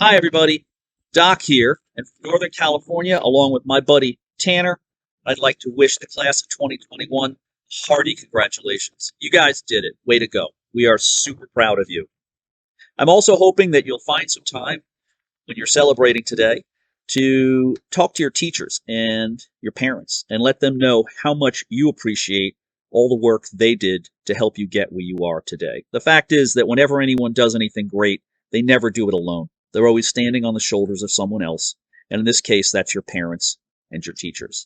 Hi, everybody. Doc here, and from Northern California, along with my buddy Tanner, I'd like to wish the class of 2021 hearty congratulations. You guys did it. Way to go. We are super proud of you. I'm also hoping that you'll find some time when you're celebrating today to talk to your teachers and your parents and let them know how much you appreciate all the work they did to help you get where you are today. The fact is that whenever anyone does anything great, they never do it alone. They're always standing on the shoulders of someone else, and in this case, that's your parents and your teachers.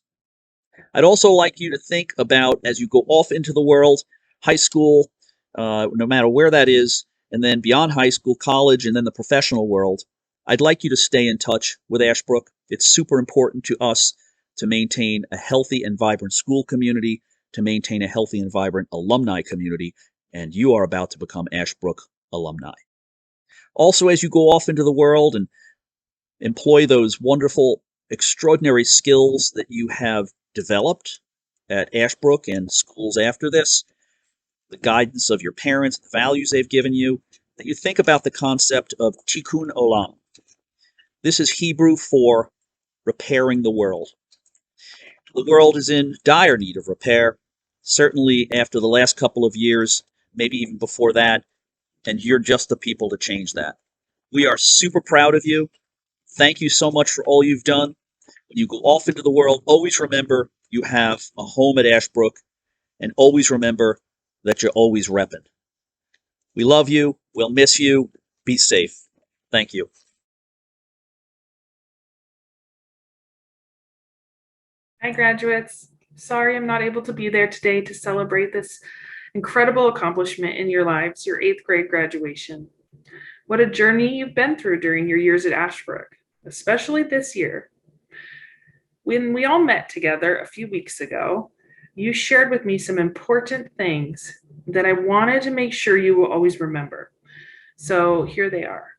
I'd also like you to think about, as you go off into the world, high school, no matter where that is, and then beyond high school, college, and then the professional world, I'd like you to stay in touch with Ashbrook. It's super important to us to maintain a healthy and vibrant school community, to maintain a healthy and vibrant alumni community, and you are about to become Ashbrook alumni. Also, as you go off into the world and employ those wonderful, extraordinary skills that you have developed at Ashbrook and schools after this, the guidance of your parents, the values they've given you, that you think about the concept of tikkun olam. This is Hebrew for repairing the world. The world is in dire need of repair, certainly after the last couple of years, maybe even before that, and you're just the people to change that. We are super proud of you. Thank you so much for all you've done. When you go off into the world, always remember you have a home at Ashbrook, and always remember that you're always repping. We love you. We'll miss you. Be safe. Thank you. Hi, graduates. Sorry I'm not able to be there today to celebrate this incredible accomplishment in your lives, your 8th grade graduation. What a journey you've been through during your years at Ashbrook, especially this year. When we all met together a few weeks ago, you shared with me some important things that I wanted to make sure you will always remember. So here they are.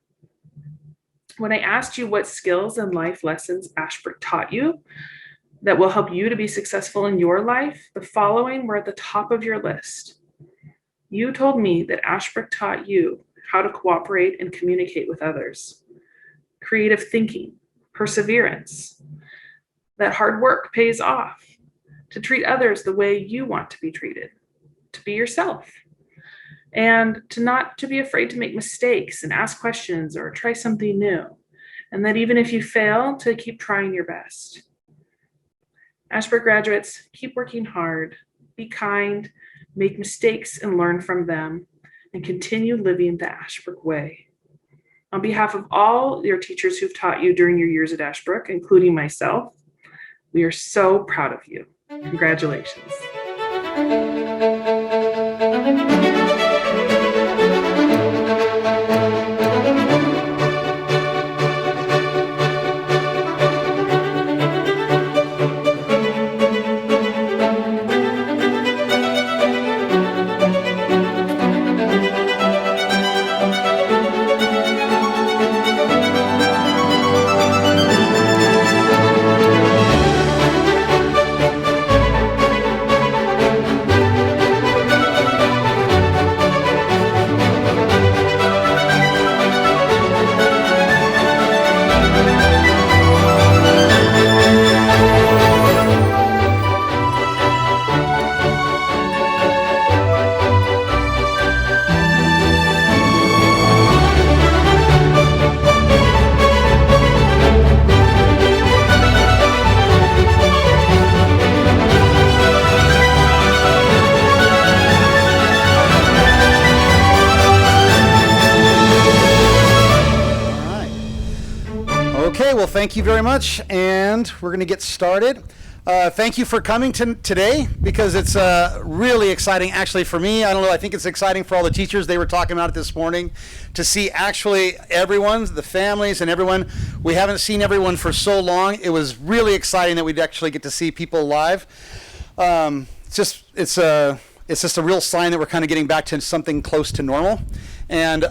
When I asked you what skills and life lessons Ashbrook taught you that will help you to be successful in your life, the following were at the top of your list. You told me that Ashbrook taught you how to cooperate and communicate with others, creative thinking, perseverance, that hard work pays off, to treat others the way you want to be treated, to be yourself, and to not to be afraid to make mistakes and ask questions or try something new, and that even if you fail, to keep trying your best. Ashbrook graduates, keep working hard, be kind, make mistakes and learn from them, and continue living the Ashbrook way. On behalf of all your teachers who've taught you during your years at Ashbrook, including myself, we are so proud of you. Congratulations. Well, thank you very much, and we're going to get started. Thank you for coming today, because it's really exciting, actually, for me. I don't know, I think it's exciting for all the teachers. They were talking about it this morning, to see actually everyone, the families and everyone. We haven't seen everyone for so long. It was really exciting that we'd actually get to see people live. It's just a real sign that we're kind of getting back to something close to normal. And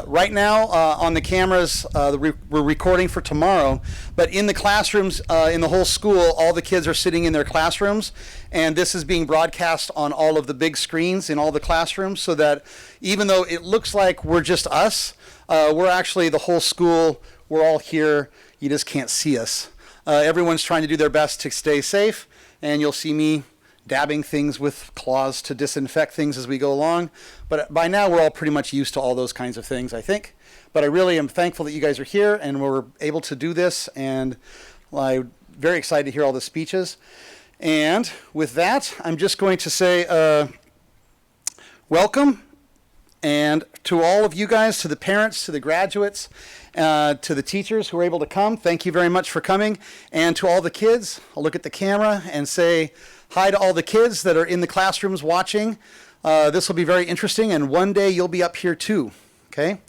right now on the cameras, we're recording for tomorrow, but in the classrooms, in the whole school, all the kids are sitting in their classrooms, and this is being broadcast on all of the big screens in all the classrooms, so that even though it looks like we're just us, we're actually the whole school we're all here. You just can't see us. Everyone's trying to do their best to stay safe, and you'll see me dabbing things with cloths to disinfect things as we go along. But by now, we're all pretty much used to all those kinds of things, I think. But I really am thankful that you guys are here and we're able to do this, and I'm very excited to hear all the speeches. And with that, I'm just going to say welcome, and to all of you guys, to the parents, to the graduates, to the teachers who were able to come. Thank you very much for coming. And to all the kids, I'll look at the camera and say hi to all the kids that are in the classrooms watching. This will be very interesting, and one day you'll be up here too, okay?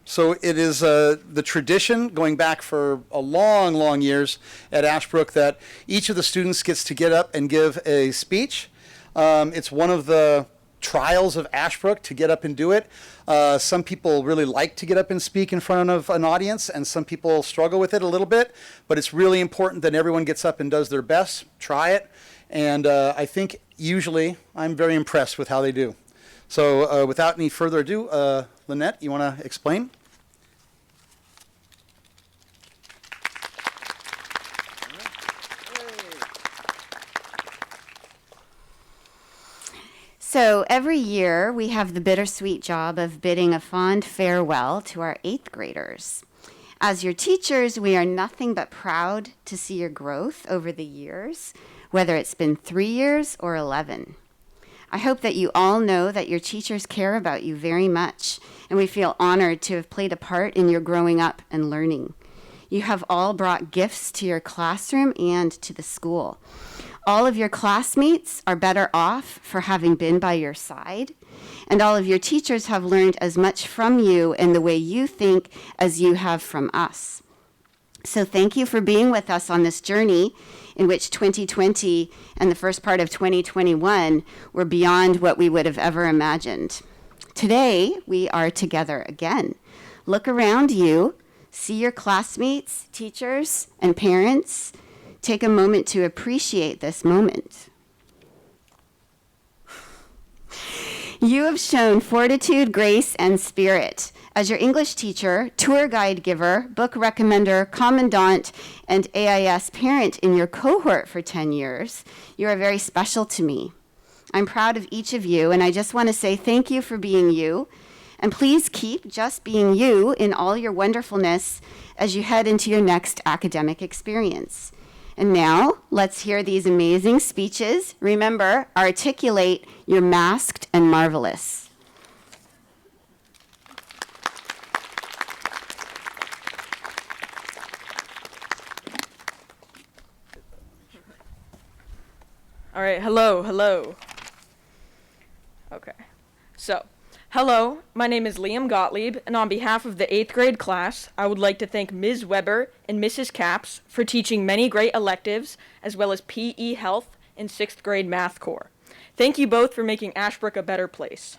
So it is the tradition going back for a long, long years at Ashbrook that each of the students gets to get up and give a speech. It's one of the trials of Ashbrook to get up and do it. Some people really like to get up and speak in front of an audience, and some people struggle with it a little bit, but it's really important that everyone gets up and does their best. Try it, and I think usually I'm very impressed with how they do. So without any further ado, Lynette, you want to explain? So every year we have the bittersweet job of bidding a fond farewell to our 8th graders. As your teachers, we are nothing but proud to see your growth over the years, whether it's been 3 years or 11. I hope that you all know that your teachers care about you very much, and we feel honored to have played a part in your growing up and learning. You have all brought gifts to your classroom and to the school. All of your classmates are better off for having been by your side, and all of your teachers have learned as much from you in the way you think as you have from us. So thank you for being with us on this journey in which 2020 and the first part of 2021 were beyond what we would have ever imagined. Today, we are together again. Look around you, see your classmates, teachers, and parents. Take a moment to appreciate this moment. You have shown fortitude, grace, and spirit. As your English teacher, tour guide giver, book recommender, commandant, and AIS parent in your cohort for 10 years, you are very special to me. I'm proud of each of you, and I just want to say thank you for being you. And please keep just being you in all your wonderfulness as you head into your next academic experience. And now, let's hear these amazing speeches. Remember, articulate, you're masked and marvelous. All right, hello. Okay, so, hello, my name is Liam Gottlieb, and on behalf of the 8th grade class, I would like to thank Ms. Weber and Mrs. Capps for teaching many great electives, as well as PE Health and 6th grade Math Core. Thank you both for making Ashbrook a better place.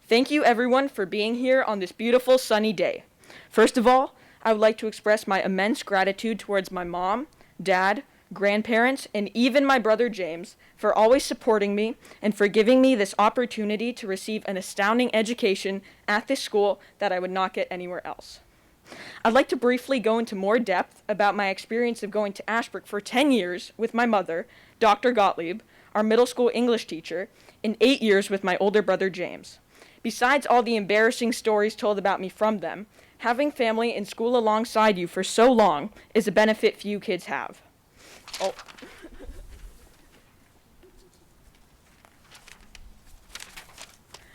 Thank you everyone for being here on this beautiful sunny day. First of all, I would like to express my immense gratitude towards my mom, dad, grandparents, and even my brother James for always supporting me and for giving me this opportunity to receive an astounding education at this school that I would not get anywhere else. I'd like to briefly go into more depth about my experience of going to Ashbrook for 10 years with my mother, Dr. Gottlieb, our middle school English teacher, and 8 years with my older brother James. Besides all the embarrassing stories told about me from them, having family in school alongside you for so long is a benefit few kids have. Oh.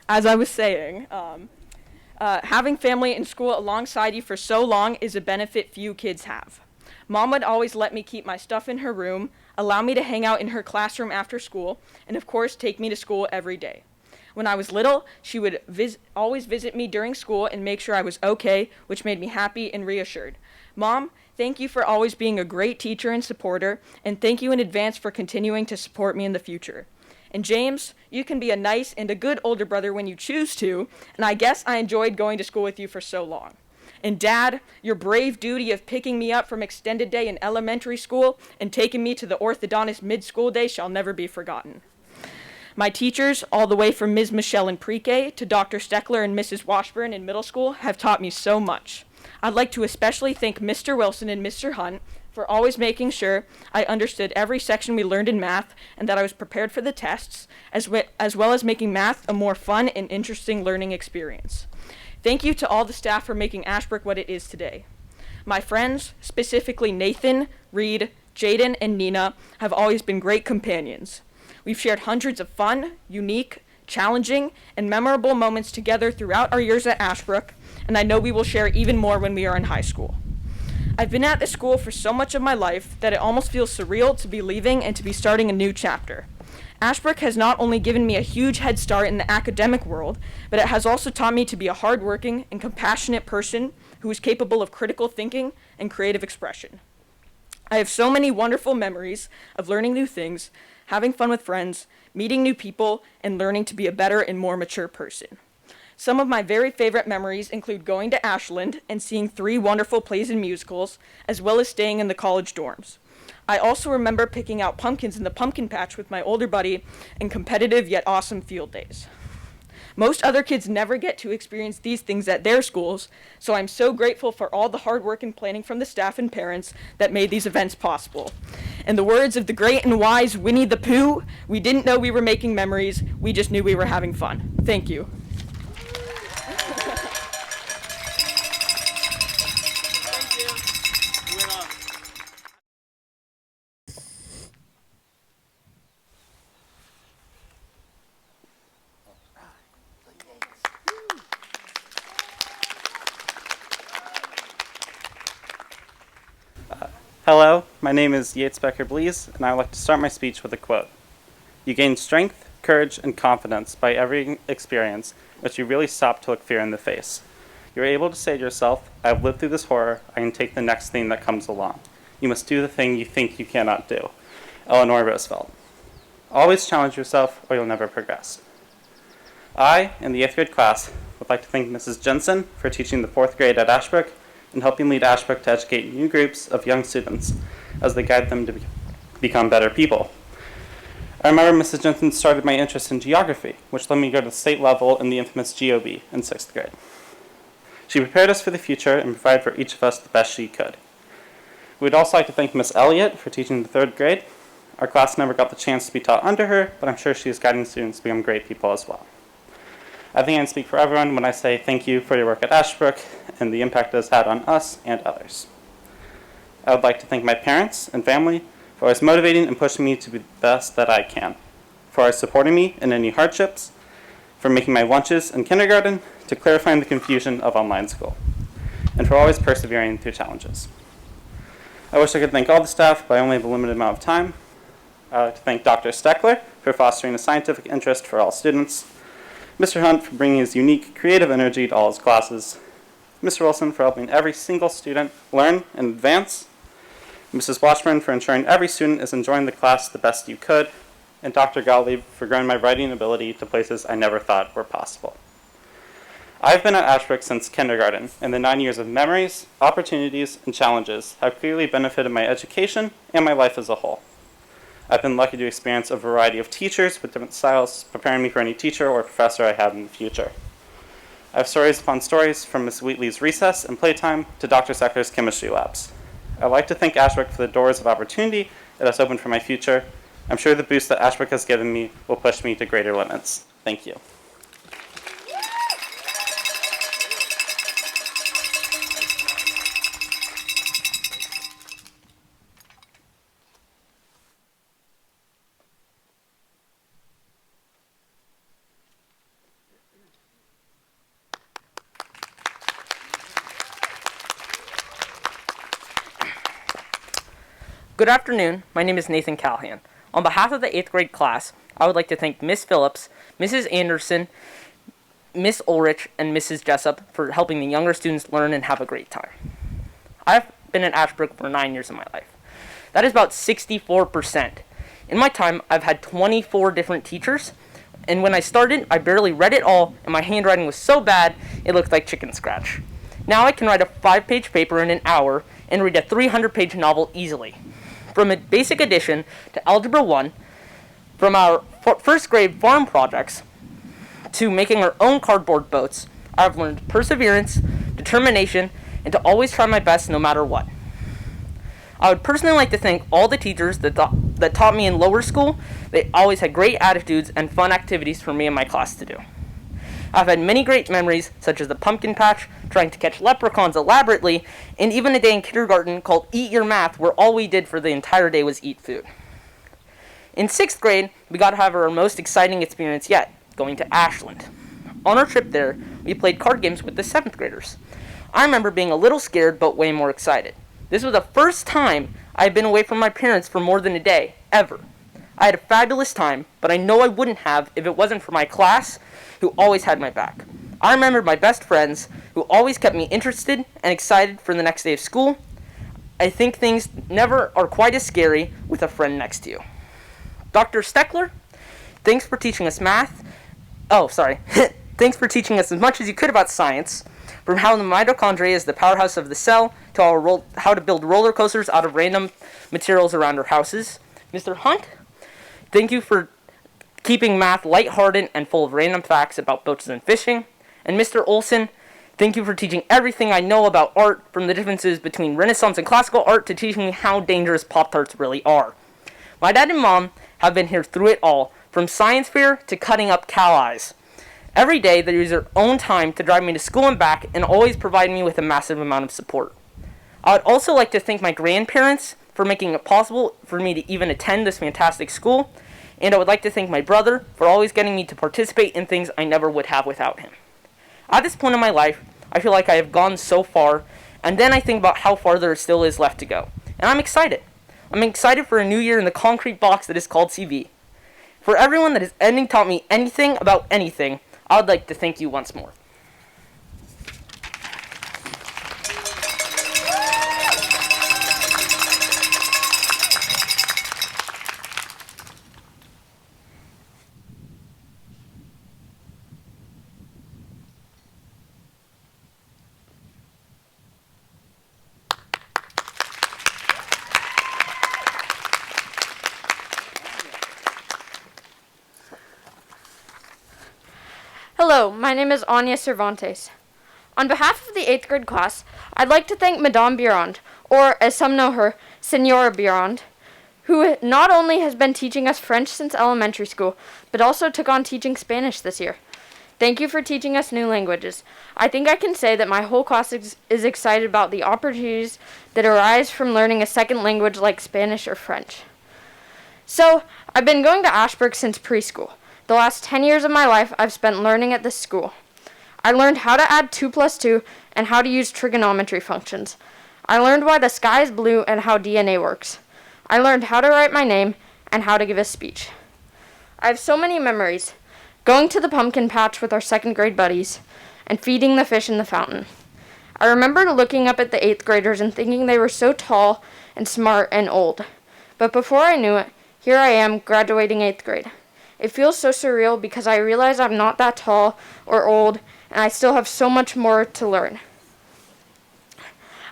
As I was saying, having family in school alongside you for so long is a benefit few kids have. Mom would always let me keep my stuff in her room, allow me to hang out in her classroom after school, and of course take me to school every day. When I was little, she would always visit me during school and make sure I was okay, which made me happy and reassured. Mom, thank you for always being a great teacher and supporter, and thank you in advance for continuing to support me in the future. And James, you can be a nice and a good older brother when you choose to, and I guess I enjoyed going to school with you for so long. And Dad, your brave duty of picking me up from extended day in elementary school and taking me to the orthodontist mid-school day shall never be forgotten. My teachers, all the way from Ms. Michelle in pre-K to Dr. Steckler and Mrs. Washburn in middle school, have taught me so much. I'd like to especially thank Mr. Wilson and Mr. Hunt for always making sure I understood every section we learned in math and that I was prepared for the tests, as well as making math a more fun and interesting learning experience. Thank you to all the staff for making Ashbrook what it is today. My friends, specifically Nathan, Reed, Jaden, and Nina, have always been great companions. We've shared hundreds of fun, unique, challenging, and memorable moments together throughout our years at Ashbrook, and I know we will share even more when we are in high school. I've been at this school for so much of my life that it almost feels surreal to be leaving and to be starting a new chapter. Ashbrook has not only given me a huge head start in the academic world, but it has also taught me to be a hardworking and compassionate person who is capable of critical thinking and creative expression. I have so many wonderful memories of learning new things, having fun with friends, meeting new people, and learning to be a better and more mature person. Some of my very favorite memories include going to Ashland and seeing 3 wonderful plays and musicals, as well as staying in the college dorms. I also remember picking out pumpkins in the pumpkin patch with my older buddy in competitive yet awesome field days. Most other kids never get to experience these things at their schools, so I'm so grateful for all the hard work and planning from the staff and parents that made these events possible. In the words of the great and wise Winnie the Pooh, we didn't know we were making memories, we just knew we were having fun. Thank you. Hello, my name is Yates Becker Blees, and I would like to start my speech with a quote. You gain strength, courage, and confidence by every experience which you really stop to look fear in the face. You are able to say to yourself, I have lived through this horror, I can take the next thing that comes along. You must do the thing you think you cannot do. Eleanor Roosevelt. Always challenge yourself or you'll never progress. I, in the 8th grade class, would like to thank Mrs. Jensen for teaching the 4th grade at Ashbrook and helping lead Ashbrook to educate new groups of young students as they guide them to become better people. I remember Mrs. Jensen started my interest in geography, which led me to go to the state level in the infamous GOB in 6th grade. She prepared us for the future and provided for each of us the best she could. We would also like to thank Miss Elliott for teaching the 3rd grade. Our class never got the chance to be taught under her, but I'm sure she is guiding students to become great people as well. I think I can speak for everyone when I say thank you for your work at Ashbrook and the impact it has had on us and others. I would like to thank my parents and family for always motivating and pushing me to be the best that I can, for always supporting me in any hardships, for making my lunches in kindergarten, to clarifying the confusion of online school, and for always persevering through challenges. I wish I could thank all the staff, but I only have a limited amount of time. I'd like to thank Dr. Steckler for fostering a scientific interest for all students, Mr. Hunt for bringing his unique, creative energy to all his classes, Mr. Wilson for helping every single student learn and advance, Mrs. Washburn for ensuring every student is enjoying the class the best you could, and Dr. Gottlieb for growing my writing ability to places I never thought were possible. I've been at Ashbrook since kindergarten, and the 9 years of memories, opportunities, and challenges have clearly benefited my education and my life as a whole. I've been lucky to experience a variety of teachers with different styles, preparing me for any teacher or professor I have in the future. I have stories upon stories from Ms. Wheatley's recess and playtime to Dr. Seckler's chemistry labs. I'd like to thank Ashbrook for the doors of opportunity it has opened for my future. I'm sure the boost that Ashbrook has given me will push me to greater limits. Thank you. Good afternoon, my name is Nathan Callahan. On behalf of the 8th grade class, I would like to thank Miss Phillips, Mrs. Anderson, Miss Ulrich, and Mrs. Jessup for helping the younger students learn and have a great time. I've been at Ashbrook for 9 years of my life. That is about 64%. In my time, I've had 24 different teachers, and when I started, I barely read it all, and my handwriting was so bad, it looked like chicken scratch. Now I can write a 5-page paper in an hour and read a 300-page novel easily. From a basic addition to Algebra 1, from our first grade farm projects, to making our own cardboard boats, I've learned perseverance, determination, and to always try my best no matter what. I would personally like to thank all the teachers that taught me in lower school. They always had great attitudes and fun activities for me and my class to do. I've had many great memories, such as the pumpkin patch, trying to catch leprechauns elaborately, and even a day in kindergarten called Eat Your Math, where all we did for the entire day was eat food. In 6th grade, we got to have our most exciting experience yet, going to Ashland. On our trip there, we played card games with the 7th graders. I remember being a little scared, but way more excited. This was the first time I had been away from my parents for more than a day, ever. I had a fabulous time, but I know I wouldn't have if it wasn't for my class, who always had my back. I remember my best friends, who always kept me interested and excited for the next day of school. I think things never are quite as scary with a friend next to you. Dr. Steckler, thanks for teaching us math. Thanks for teaching us as much as you could about science, from how the mitochondria is the powerhouse of the cell, to how to build roller coasters out of random materials around our houses. Mr. Hunt, thank you for keeping math lighthearted and full of random facts about boats and fishing. And Mr. Olson, thank you for teaching everything I know about art, from the differences between Renaissance and classical art to teaching me how dangerous Pop-Tarts really are. My dad and mom have been here through it all, from science fair to cutting up cow eyes. Every day, they use their own time to drive me to school and back, and always provide me with a massive amount of support. I would also like to thank my grandparents for making it possible for me to even attend this fantastic school, and I would like to thank my brother for always getting me to participate in things I never would have without him. At this point in my life, I feel like I have gone so far, and then I think about how far there still is left to go, and I'm excited. I'm excited for a new year in the concrete box that is called CV. For everyone that has taught me anything about anything, I would like to thank you once more. Hello, my name is Anya Cervantes. On behalf of the 8th grade class, I'd like to thank Madame Biron, or as some know her, Senora Biron, who not only has been teaching us French since elementary school, but also took on teaching Spanish this year. Thank you for teaching us new languages. I think I can say that my whole class is excited about the opportunities that arise from learning a second language like Spanish or French. So, I've been going to Ashbrook since preschool. The last 10 years of my life I've spent learning at this school. I learned how to add 2 plus 2 and how to use trigonometry functions. I learned why the sky is blue and how DNA works. I learned how to write my name and how to give a speech. I have so many memories. Going to the pumpkin patch with our 2nd grade buddies and feeding the fish in the fountain. I remember looking up at the 8th graders and thinking they were so tall and smart and old. But before I knew it, here I am graduating 8th grade. It feels so surreal because I realize I'm not that tall or old, and I still have so much more to learn.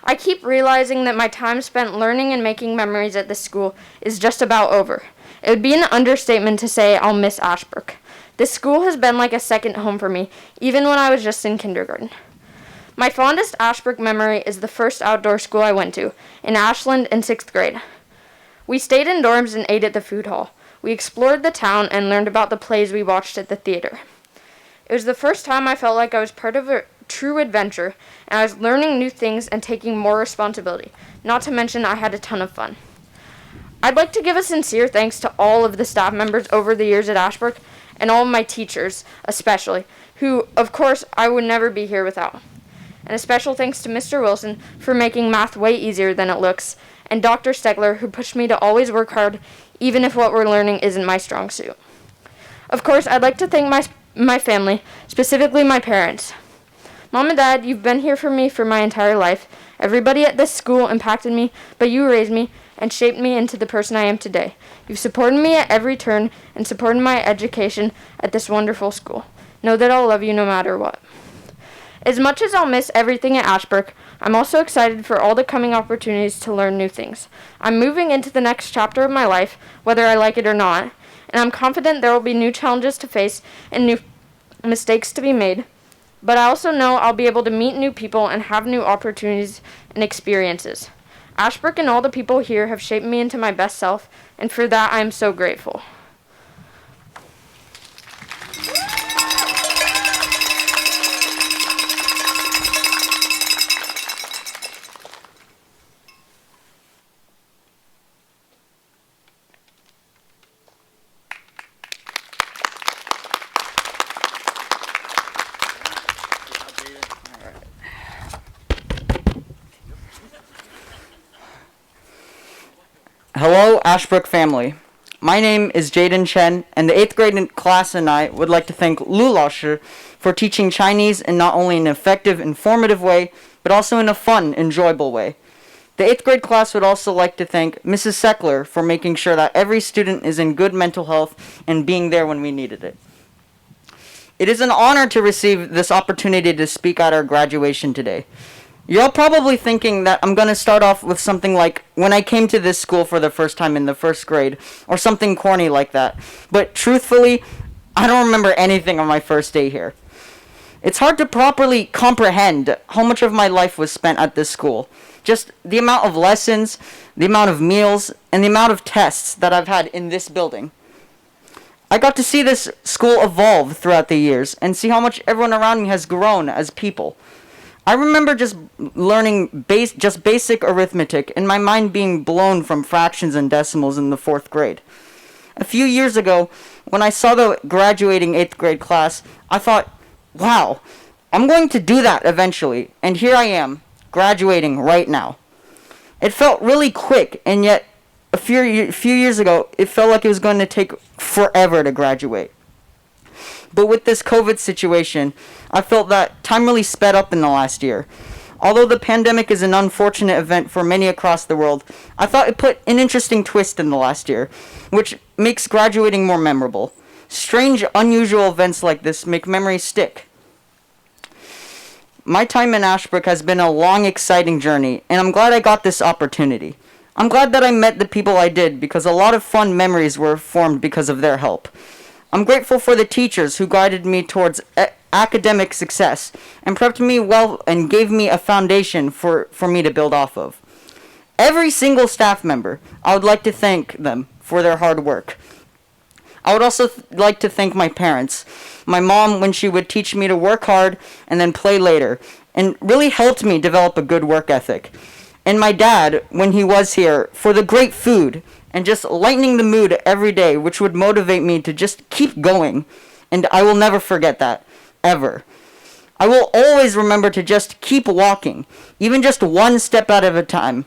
I keep realizing that my time spent learning and making memories at this school is just about over. It would be an understatement to say I'll miss Ashbrook. This school has been like a second home for me, even when I was just in kindergarten. My fondest Ashbrook memory is the first outdoor school I went to, in Ashland in 6th grade. We stayed in dorms and ate at the food hall. We explored the town and learned about the plays we watched at the theater. It was the first time I felt like I was part of a true adventure, and I was learning new things and taking more responsibility. Not to mention I had a ton of fun. I'd like to give a sincere thanks to all of the staff members over the years at Ashbrook, and all of my teachers, especially, who, of course, I would never be here without. And a special thanks to Mr. Wilson for making math way easier than it looks, and Dr. Stegler, who pushed me to always work hard, even if what we're learning isn't my strong suit. Of course, I'd like to thank my family, specifically my parents. Mom and Dad, you've been here for me for my entire life. Everybody at this school impacted me, but you raised me and shaped me into the person I am today. You've supported me at every turn and supported my education at this wonderful school. Know that I'll love you no matter what. As much as I'll miss everything at Ashbrook, I'm also excited for all the coming opportunities to learn new things. I'm moving into the next chapter of my life, whether I like it or not, and I'm confident there will be new challenges to face and new mistakes to be made. but I also know I'll be able to meet new people and have new opportunities and experiences. Ashbrook and all the people here have shaped me into my best self, and for that I am so grateful. Hello, Ashbrook family. My name is Jaden Chen, and the 8th grade class and I would like to thank Lu Laoshi for teaching Chinese in not only an effective, informative way, but also in a fun, enjoyable way. The 8th grade class would also like to thank Mrs. Seckler for making sure that every student is in good mental health and being there when we needed it. It is an honor to receive this opportunity to speak at our graduation today. You're all probably thinking that I'm going to start off with something like when I came to this school for the first time in the 1st grade, or something corny like that. But truthfully, I don't remember anything on my first day here. It's hard to properly comprehend how much of my life was spent at this school. Just the amount of lessons, the amount of meals, and the amount of tests that I've had in this building. I got to see this school evolve throughout the years and see how much everyone around me has grown as people. I remember just learning basic arithmetic and my mind being blown from fractions and decimals in the 4th grade. A few years ago, when I saw the graduating 8th grade class, I thought, wow, I'm going to do that eventually, and here I am, graduating right now. It felt really quick, and yet a few years ago, it felt like it was going to take forever to graduate. But with this COVID situation, I felt that time really sped up in the last year. Although the pandemic is an unfortunate event for many across the world, I thought it put an interesting twist in the last year, which makes graduating more memorable. Strange, unusual events like this make memories stick. My time in Ashbrook has been a long, exciting journey, and I'm glad I got this opportunity. I'm glad that I met the people I did, because a lot of fun memories were formed because of their help. I'm grateful for the teachers who guided me towards academic success and prepped me well and gave me a foundation for me to build off of. Every single staff member, I would like to thank them for their hard work. I would also like to thank my parents. My mom, when she would teach me to work hard and then play later, and really helped me develop a good work ethic. And my dad, when he was here, for the great food and just lightening the mood every day, which would motivate me to just keep going. And I will never forget that, ever. I will always remember to just keep walking, even just one step at a time,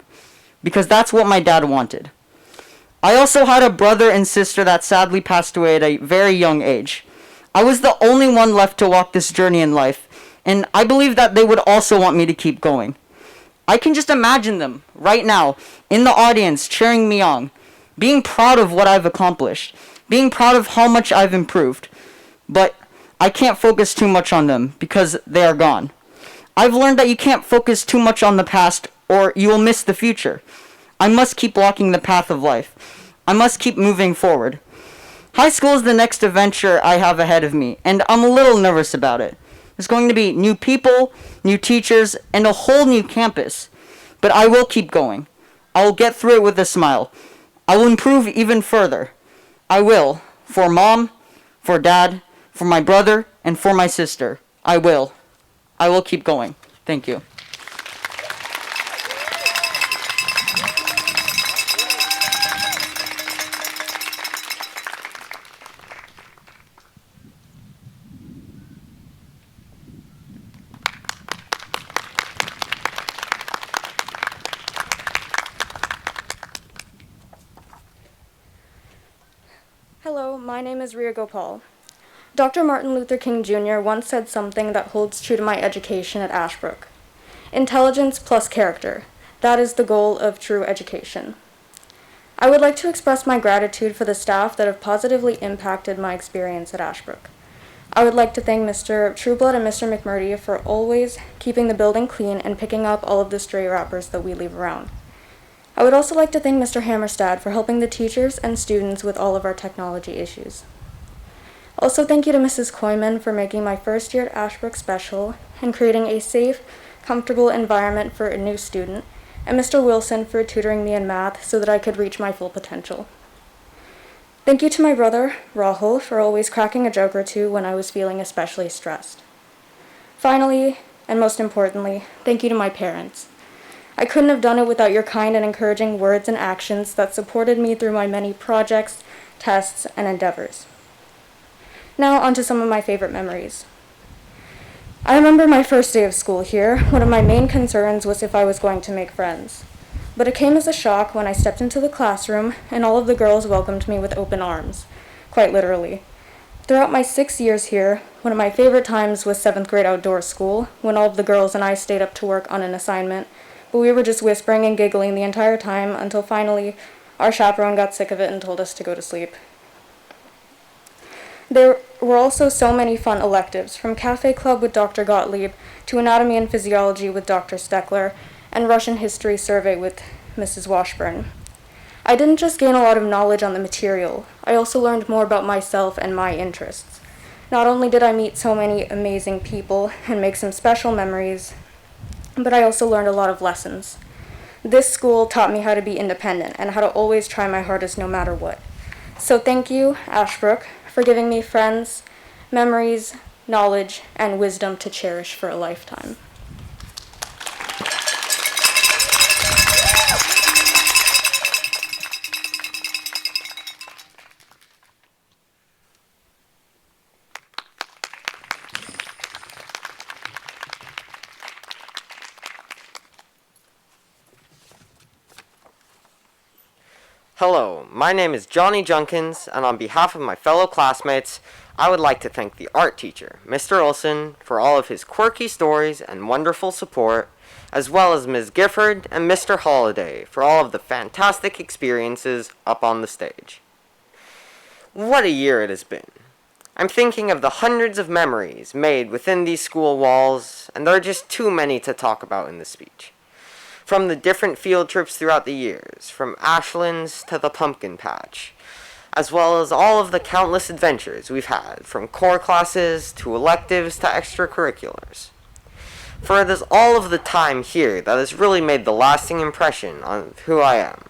because that's what my dad wanted. I also had a brother and sister that sadly passed away at a very young age. I was the only one left to walk this journey in life, and I believe that they would also want me to keep going. I can just imagine them, right now, in the audience, cheering me on, being proud of what I've accomplished, being proud of how much I've improved. But I can't focus too much on them, because they are gone. I've learned that you can't focus too much on the past, or you will miss the future. I must keep walking the path of life. I must keep moving forward. High school is the next adventure I have ahead of me, and I'm a little nervous about it. There's going to be new people, new teachers, and a whole new campus. But I will keep going. I will get through it with a smile. I will improve even further. I will. For Mom, for Dad, for my brother, and for my sister. I will. I will keep going. Thank you. Hello, my name is Ria Gopal. Dr. Martin Luther King Jr. once said something that holds true to my education at Ashbrook. Intelligence plus character. That is the goal of true education. I would like to express my gratitude for the staff that have positively impacted my experience at Ashbrook. I would like to thank Mr. Trueblood and Mr. McMurdy for always keeping the building clean and picking up all of the stray wrappers that we leave around. I would also like to thank Mr. Hammerstad for helping the teachers and students with all of our technology issues. Also, thank you to Mrs. Koyman for making my first year at Ashbrook special and creating a safe, comfortable environment for a new student, and Mr. Wilson for tutoring me in math so that I could reach my full potential. Thank you to my brother, Rahul, for always cracking a joke or two when I was feeling especially stressed. Finally, and most importantly, thank you to my parents. I couldn't have done it without your kind and encouraging words and actions that supported me through my many projects, tests, and endeavors. Now on to some of my favorite memories. I remember my first day of school here. One of my main concerns was if I was going to make friends. But it came as a shock when I stepped into the classroom and all of the girls welcomed me with open arms, quite literally. Throughout my 6 years here, one of my favorite times was 7th grade outdoor school, when all of the girls and I stayed up to work on an assignment, but we were just whispering and giggling the entire time until finally our chaperone got sick of it and told us to go to sleep. There were also so many fun electives, from Cafe Club with Dr. Gottlieb to Anatomy and Physiology with Dr. Steckler and Russian History Survey with Mrs. Washburn. I didn't just gain a lot of knowledge on the material, I also learned more about myself and my interests. Not only did I meet so many amazing people and make some special memories, but I also learned a lot of lessons. This school taught me how to be independent and how to always try my hardest no matter what. So thank you, Ashbrook, for giving me friends, memories, knowledge, and wisdom to cherish for a lifetime. Hello, my name is Johnny Junkins, and on behalf of my fellow classmates, I would like to thank the art teacher, Mr. Olson, for all of his quirky stories and wonderful support, as well as Ms. Gifford and Mr. Holliday for all of the fantastic experiences up on the stage. What a year it has been. I'm thinking of the hundreds of memories made within these school walls, and there are just too many to talk about in this speech. From the different field trips throughout the years, from Ashlands to the pumpkin patch, as well as all of the countless adventures we've had, from core classes to electives to extracurriculars. For it is all of the time here that has really made the lasting impression on who I am.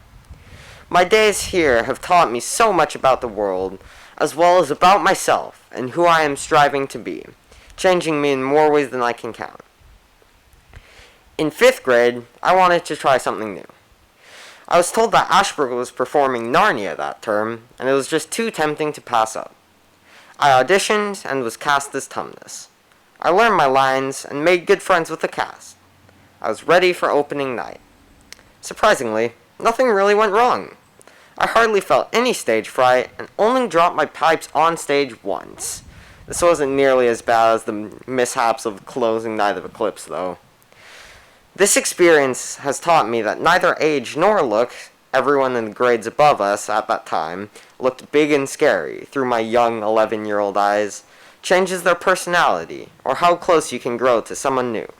My days here have taught me so much about the world, as well as about myself and who I am striving to be, changing me in more ways than I can count. In 5th grade, I wanted to try something new. I was told that Ashbrook was performing Narnia that term, and it was just too tempting to pass up. I auditioned and was cast as Tumnus. I learned my lines and made good friends with the cast. I was ready for opening night. Surprisingly, nothing really went wrong. I hardly felt any stage fright and only dropped my pipes on stage once. This wasn't nearly as bad as the mishaps of closing night of Eclipse, though. This experience has taught me that neither age nor look, everyone in the grades above us at that time, looked big and scary through my young 11-year-old eyes, changes their personality, or how close you can grow to someone new.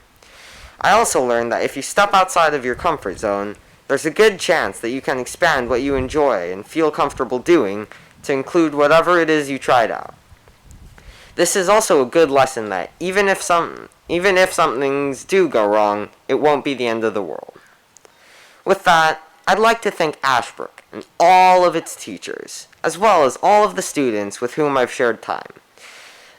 I also learned that if you step outside of your comfort zone, there's a good chance that you can expand what you enjoy and feel comfortable doing to include whatever it is you tried out. This is also a good lesson that even if some things do go wrong, it won't be the end of the world. With that, I'd like to thank Ashbrook and all of its teachers, as well as all of the students with whom I've shared time.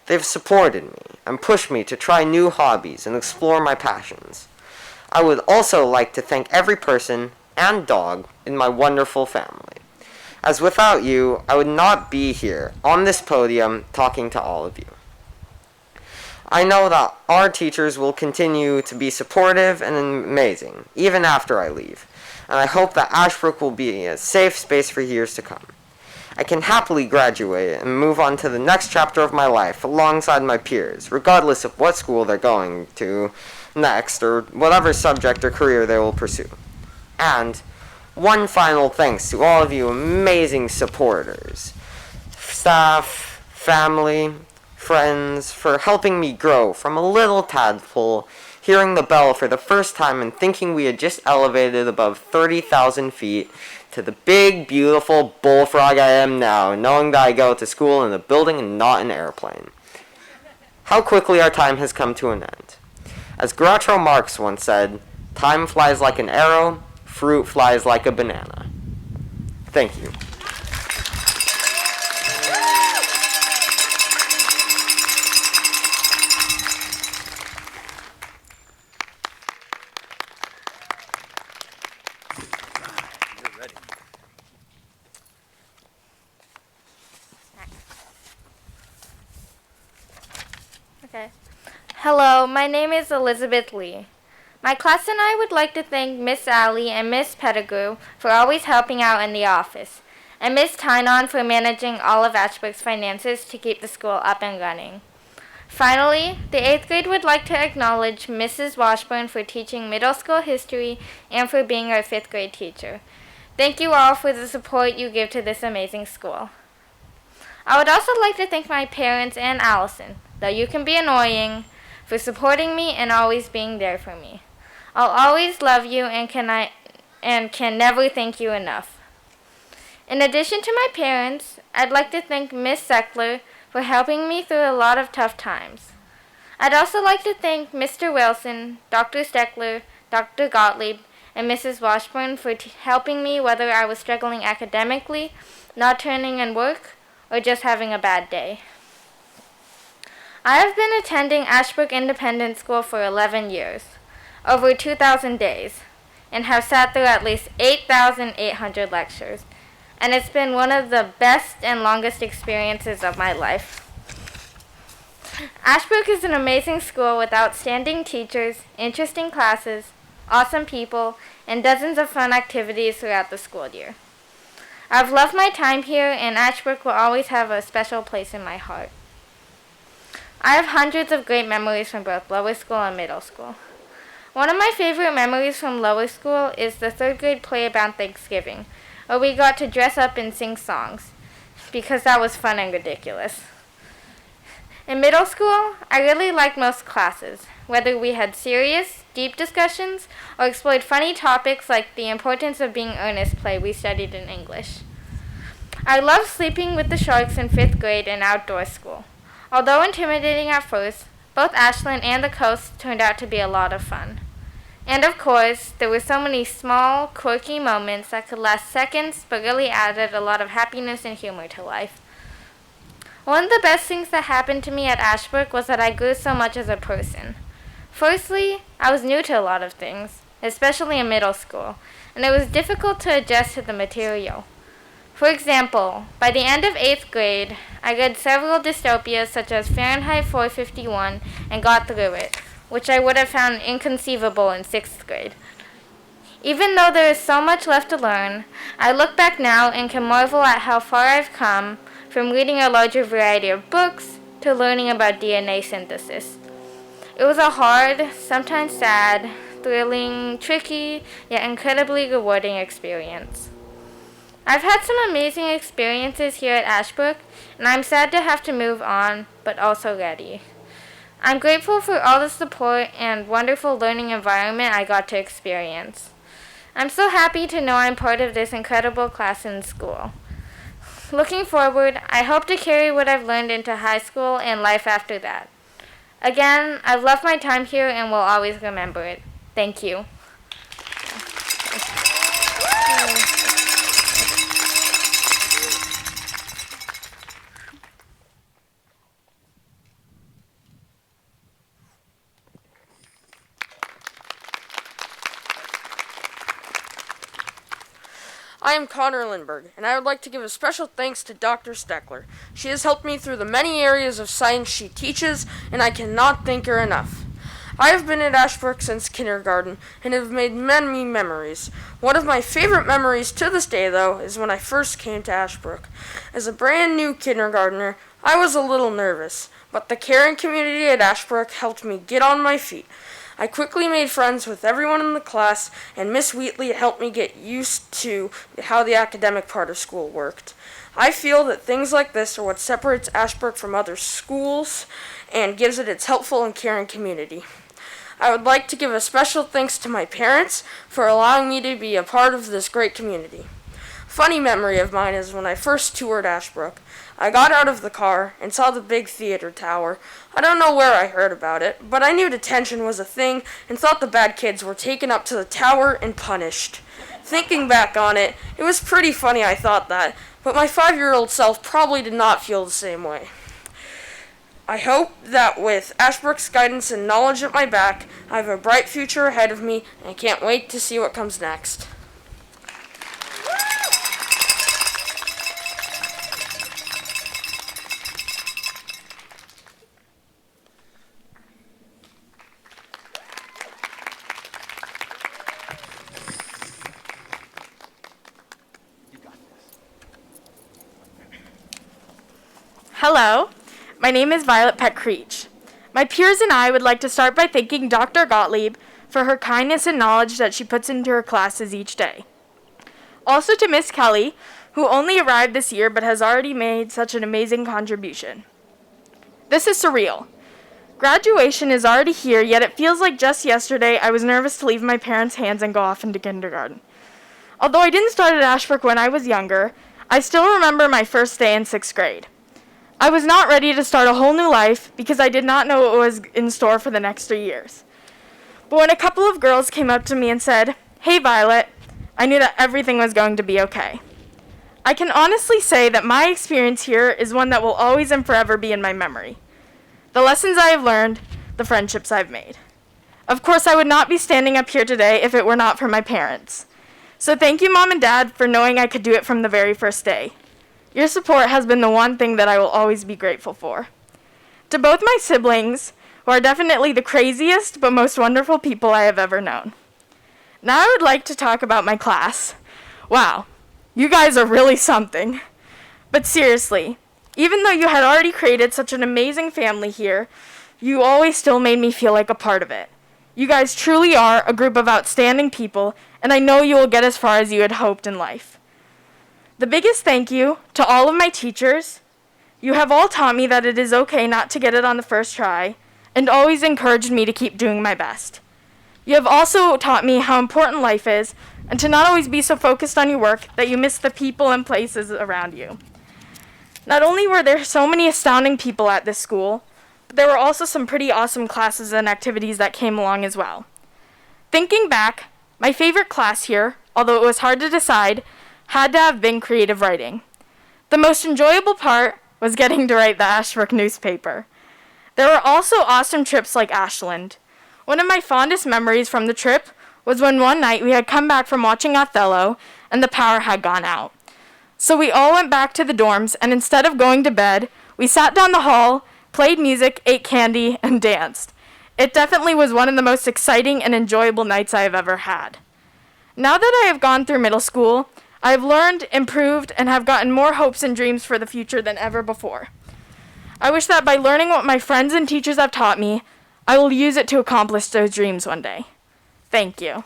They've supported me and pushed me to try new hobbies and explore my passions. I would also like to thank every person and dog in my wonderful family, as without you, I would not be here on this podium talking to all of you. I know that our teachers will continue to be supportive and amazing, even after I leave, and I hope that Ashbrook will be a safe space for years to come. I can happily graduate and move on to the next chapter of my life alongside my peers, regardless of what school they're going to next or whatever subject or career they will pursue. And one final thanks to all of you amazing supporters, staff, family, friends, for helping me grow from a little tadpole hearing the bell for the first time and thinking we had just elevated above 30,000 feet, to the big, beautiful bullfrog I am now, knowing that I go to school in a building and not an airplane. How quickly our time has come to an end. As Groucho Marx once said, time flies like an arrow, fruit flies like a banana. Thank you. Okay. Hello, my name is Elizabeth Lee. My class and I would like to thank Miss Alley and Miss Pettigrew for always helping out in the office, and Miss Tynon for managing all of Ashbrook's finances to keep the school up and running. Finally, the 8th grade would like to acknowledge Mrs. Washburn for teaching middle school history and for being our 5th grade teacher. Thank you all for the support you give to this amazing school. I would also like to thank my parents and Allison, though you can be annoying, for supporting me and always being there for me. I'll always love you and can never thank you enough. In addition to my parents, I'd like to thank Miss Seckler for helping me through a lot of tough times. I'd also like to thank Mr. Wilson, Dr. Steckler, Dr. Gottlieb, and Mrs. Washburn for helping me whether I was struggling academically, not turning in work, or just having a bad day. I have been attending Ashbrook Independent School for 11 years, over 2,000 days, and have sat through at least 8,800 lectures, and it's been one of the best and longest experiences of my life. Ashbrook is an amazing school with outstanding teachers, interesting classes, awesome people, and dozens of fun activities throughout the school year. I've loved my time here, and Ashbrook will always have a special place in my heart. I have hundreds of great memories from both lower school and middle school. One of my favorite memories from lower school is the 3rd grade play about Thanksgiving, where we got to dress up and sing songs, because that was fun and ridiculous. In middle school, I really liked most classes, whether we had serious, deep discussions or explored funny topics like the importance of being earnest play we studied in English. I loved sleeping with the sharks in 5th grade in outdoor school. Although intimidating at first, both Ashland and the coast turned out to be a lot of fun. And of course, there were so many small, quirky moments that could last seconds but really added a lot of happiness and humor to life. One of the best things that happened to me at Ashbrook was that I grew so much as a person. Firstly, I was new to a lot of things, especially in middle school, and it was difficult to adjust to the material. For example, by the end of 8th grade, I read several dystopias such as Fahrenheit 451 and got through it, which I would have found inconceivable in 6th grade. Even though there is so much left to learn, I look back now and can marvel at how far I've come from reading a larger variety of books to learning about DNA synthesis. It was a hard, sometimes sad, thrilling, tricky, yet incredibly rewarding experience. I've had some amazing experiences here at Ashbrook, and I'm sad to have to move on, but also ready. I'm grateful for all the support and wonderful learning environment I got to experience. I'm so happy to know I'm part of this incredible class in school. Looking forward, I hope to carry what I've learned into high school and life after that. Again, I've loved my time here and will always remember it. Thank you. I am Connor Lindberg, and I would like to give a special thanks to Dr. Steckler. She has helped me through the many areas of science she teaches, and I cannot thank her enough. I have been at Ashbrook since kindergarten, and have made many memories. One of my favorite memories to this day, though, is when I first came to Ashbrook. As a brand new kindergartner, I was a little nervous, but the caring community at Ashbrook helped me get on my feet. I quickly made friends with everyone in the class, and Miss Wheatley helped me get used to how the academic part of school worked. I feel that things like this are what separates Ashbrook from other schools and gives it its helpful and caring community. I would like to give a special thanks to my parents for allowing me to be a part of this great community. Funny memory of mine is when I first toured Ashbrook. I got out of the car and saw the big theater tower. I don't know where I heard about it, but I knew detention was a thing and thought the bad kids were taken up to the tower and punished. Thinking back on it, it was pretty funny I thought that, but my 5-year-old self probably did not feel the same way. I hope that with Ashbrook's guidance and knowledge at my back, I have a bright future ahead of me, and I can't wait to see what comes next. Hello, my name is Violet Peck-Creech. My peers and I would like to start by thanking Dr. Gottlieb for her kindness and knowledge that she puts into her classes each day. Also to Miss Kelly, who only arrived this year but has already made such an amazing contribution. This is surreal. Graduation is already here, yet it feels like just yesterday I was nervous to leave my parents' hands and go off into kindergarten. Although I didn't start at Ashbrook when I was younger, I still remember my first day in 6th grade. I was not ready to start a whole new life because I did not know what was in store for the next 3 years. But when a couple of girls came up to me and said, "Hey Violet," I knew that everything was going to be okay. I can honestly say that my experience here is one that will always and forever be in my memory. The lessons I have learned, the friendships I've made. Of course, I would not be standing up here today if it were not for my parents. So thank you, Mom and Dad, for knowing I could do it from the very first day. Your support has been the one thing that I will always be grateful for. To both my siblings, who are definitely the craziest but most wonderful people I have ever known. Now I would like to talk about my class. Wow, you guys are really something. But seriously, even though you had already created such an amazing family here, you always still made me feel like a part of it. You guys truly are a group of outstanding people, and I know you will get as far as you had hoped in life. The biggest thank you to all of my teachers. You have all taught me that it is okay not to get it on the first try, and always encouraged me to keep doing my best. You have also taught me how important life is, and to not always be so focused on your work that you miss the people and places around you. Not only were there so many astounding people at this school, but there were also some pretty awesome classes and activities that came along as well. Thinking back, my favorite class here, although it was hard to decide, had to have been creative writing. The most enjoyable part was getting to write the Ashbrook newspaper. There were also awesome trips like Ashland. One of my fondest memories from the trip was when one night we had come back from watching Othello and the power had gone out. So we all went back to the dorms, and instead of going to bed, we sat down the hall, played music, ate candy, and danced. It definitely was one of the most exciting and enjoyable nights I have ever had. Now that I have gone through middle school, I have learned, improved, and have gotten more hopes and dreams for the future than ever before. I wish that by learning what my friends and teachers have taught me, I will use it to accomplish those dreams one day. Thank you.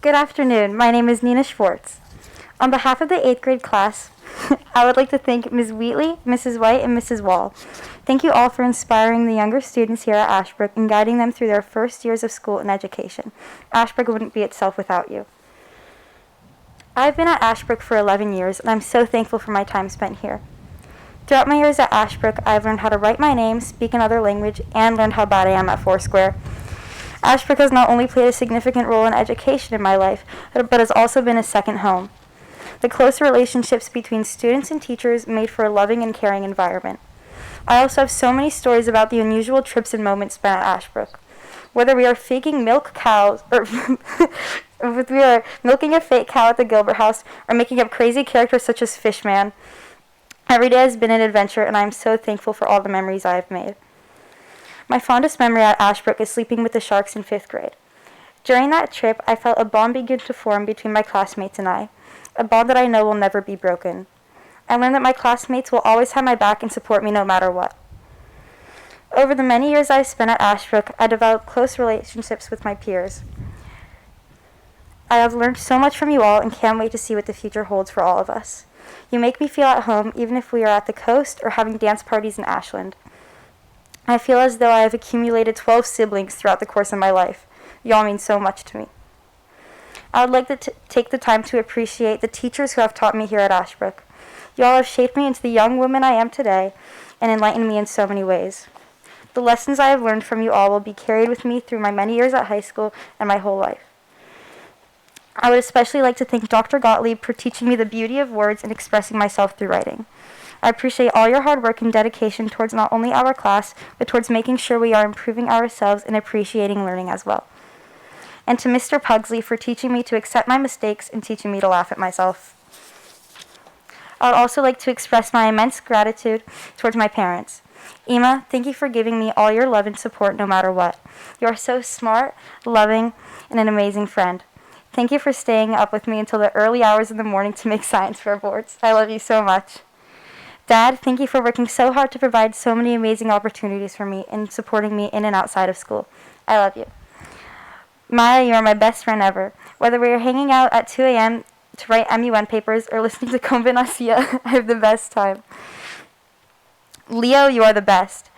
Good afternoon. My name is Nina Schwartz. On behalf of the 8th grade class, I would like to thank Ms. Wheatley, Mrs. White, and Mrs. Wall. Thank you all for inspiring the younger students here at Ashbrook and guiding them through their first years of school and education. Ashbrook wouldn't be itself without you. I've been at Ashbrook for 11 years, and I'm so thankful for my time spent here. Throughout my years at Ashbrook, I've learned how to write my name, speak another language, and learned how bad I am at Foursquare. Ashbrook has not only played a significant role in education in my life, but has also been a second home. The close relationships between students and teachers made for a loving and caring environment. I also have so many stories about the unusual trips and moments spent at Ashbrook. Whether we are faking milk cows, or if we are milking a fake cow at the Gilbert House, or making up crazy characters such as Fishman, every day has been an adventure, and I am so thankful for all the memories I have made. My fondest memory at Ashbrook is sleeping with the Sharks in 5th grade. During that trip, I felt a bond begin to form between my classmates and I, a bond that I know will never be broken. I learned that my classmates will always have my back and support me no matter what. Over the many years I've spent at Ashbrook, I developed close relationships with my peers. I have learned so much from you all and can't wait to see what the future holds for all of us. You make me feel at home even if we are at the coast or having dance parties in Ashland. I feel as though I have accumulated 12 siblings throughout the course of my life. You all mean so much to me. I would like to take the time to appreciate the teachers who have taught me here at Ashbrook. You all have shaped me into the young woman I am today and enlightened me in so many ways. The lessons I have learned from you all will be carried with me through my many years at high school and my whole life. I would especially like to thank Dr. Gottlieb for teaching me the beauty of words and expressing myself through writing. I appreciate all your hard work and dedication towards not only our class, but towards making sure we are improving ourselves and appreciating learning as well. And to Mr. Pugsley for teaching me to accept my mistakes and teaching me to laugh at myself. I would also like to express my immense gratitude towards my parents. Emma, thank you for giving me all your love and support no matter what. You are so smart, loving, and an amazing friend. Thank you for staying up with me until the early hours in the morning to make science fair boards. I love you so much. Dad, thank you for working so hard to provide so many amazing opportunities for me and supporting me in and outside of school. I love you. Maya, you are my best friend ever. Whether we are hanging out at 2 a.m. to write MUN papers or listening to Combinacia, I have the best time. Leo, you are the best.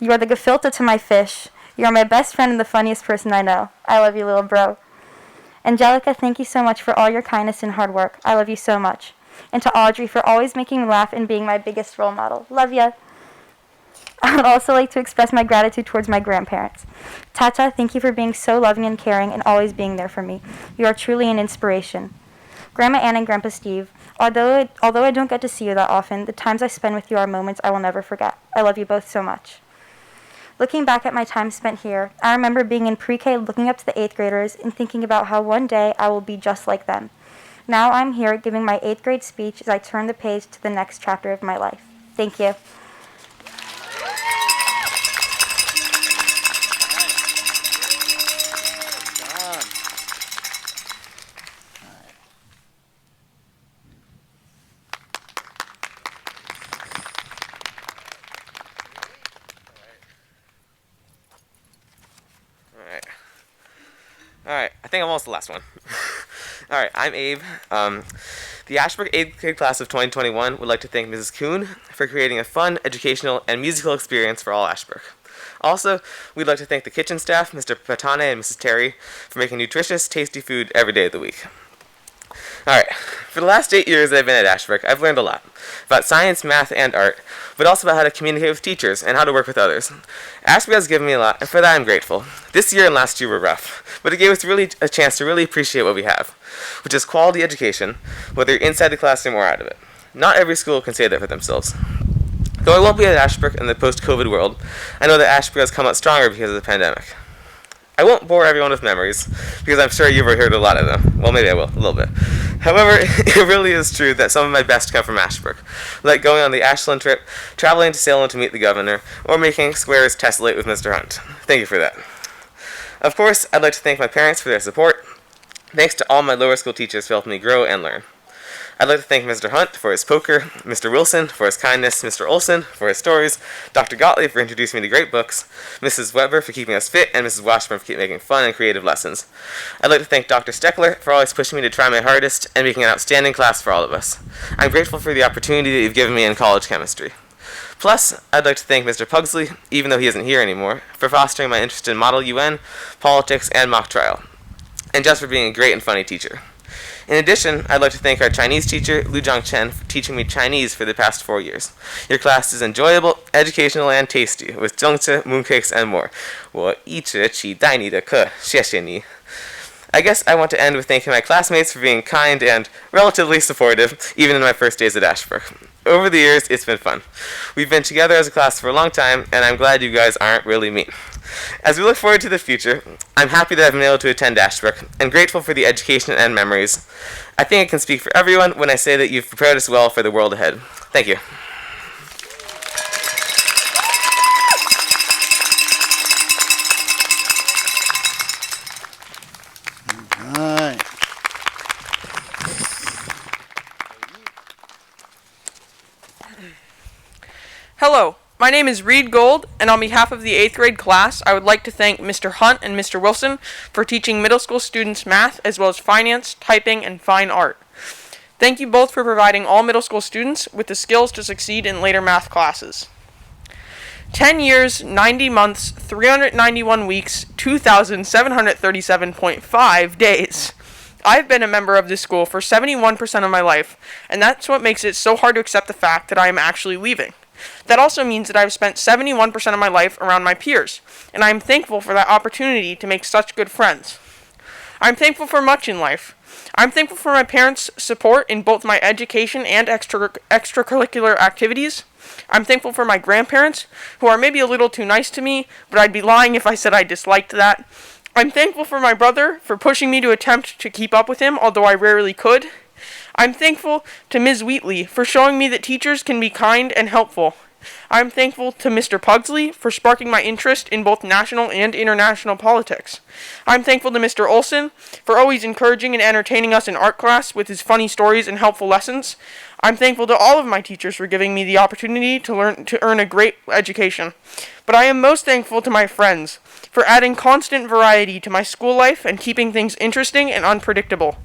You are the gefilte to my fish. You are my best friend and the funniest person I know. I love you, little bro. Angelica, thank you so much for all your kindness and hard work. I love you so much. And to Audrey for always making me laugh and being my biggest role model. Love ya. I would also like to express my gratitude towards my grandparents. Tata, thank you for being so loving and caring and always being there for me. You are truly an inspiration. Grandma Ann and Grandpa Steve, although I don't get to see you that often, the times I spend with you are moments I will never forget. I love you both so much. Looking back at my time spent here, I remember being in pre-K looking up to the 8th graders and thinking about how one day I will be just like them. Now I'm here giving my 8th grade speech as I turn the page to the next chapter of my life. Thank you. Alright, I think I'm almost the last one. Alright, I'm Abe. The Ashbrook 8th grade class of 2021 would like to thank Mrs. Kuhn for creating a fun, educational, and musical experience for all Ashbrook. Also, we'd like to thank the kitchen staff, Mr. Patane and Mrs. Terry, for making nutritious, tasty food every day of the week. Alright, for the last 8 years that I've been at Ashbrook, I've learned a lot about science, math, and art, but also about how to communicate with teachers and how to work with others. Ashbrook has given me a lot, and for that I'm grateful. This year and last year were rough, but it gave us really a chance to really appreciate what we have, which is quality education, whether you're inside the classroom or out of it. Not every school can say that for themselves. Though I won't be at Ashbrook in the post-COVID world, I know that Ashbrook has come out stronger because of the pandemic. I won't bore everyone with memories, because I'm sure you've already heard a lot of them. Well, maybe I will, a little bit. However, it really is true that some of my best come from Ashbrook, like going on the Ashland trip, traveling to Salem to meet the governor, or making squares tessellate with Mr. Hunt. Thank you for that. Of course, I'd like to thank my parents for their support. Thanks to all my lower school teachers for helping me grow and learn. I'd like to thank Mr. Hunt for his poker, Mr. Wilson for his kindness, Mr. Olson for his stories, Dr. Gottlieb for introducing me to great books, Mrs. Weber for keeping us fit, and Mrs. Washburn for keeping making fun and creative lessons. I'd like to thank Dr. Steckler for always pushing me to try my hardest and making an outstanding class for all of us. I'm grateful for the opportunity that you've given me in college chemistry. Plus, I'd like to thank Mr. Pugsley, even though he isn't here anymore, for fostering my interest in Model UN, politics, and mock trial, and just for being a great and funny teacher. In addition, I'd like to thank our Chinese teacher, Lu Zhang Chen, for teaching me Chinese for the past 4 years. Your class is enjoyable, educational, and tasty, with zhengzi, mooncakes, and more. 我一直期待你的课，谢谢你。I guess I want to end with thanking my classmates for being kind and relatively supportive, even in my first days at Ashbrook. Over the years, it's been fun. We've been together as a class for a long time, and I'm glad you guys aren't really mean. As we look forward to the future, I'm happy that I've been able to attend Ashbrook, and grateful for the education and memories. I think I can speak for everyone when I say that you've prepared us well for the world ahead. Thank you. All right. My name is Reed Gold, and on behalf of the 8th grade class, I would like to thank Mr. Hunt and Mr. Wilson for teaching middle school students math as well as finance, typing, and fine art. Thank you both for providing all middle school students with the skills to succeed in later math classes. 10 years, 90 months, 391 weeks, 2,737.5 days. I've been a member of this school for 71% of my life, and that's what makes it so hard to accept the fact that I am actually leaving. That also means that I've spent 71% of my life around my peers, and I am thankful for that opportunity to make such good friends. I'm thankful for much in life. I'm thankful for my parents' support in both my education and extracurricular activities. I'm thankful for my grandparents, who are maybe a little too nice to me, but I'd be lying if I said I disliked that. I'm thankful for my brother for pushing me to attempt to keep up with him, although I rarely could. I'm thankful to Ms. Wheatley for showing me that teachers can be kind and helpful. I'm thankful to Mr. Pugsley for sparking my interest in both national and international politics. I'm thankful to Mr. Olson for always encouraging and entertaining us in art class with his funny stories and helpful lessons. I'm thankful to all of my teachers for giving me the opportunity to earn a great education. But I am most thankful to my friends for adding constant variety to my school life and keeping things interesting and unpredictable.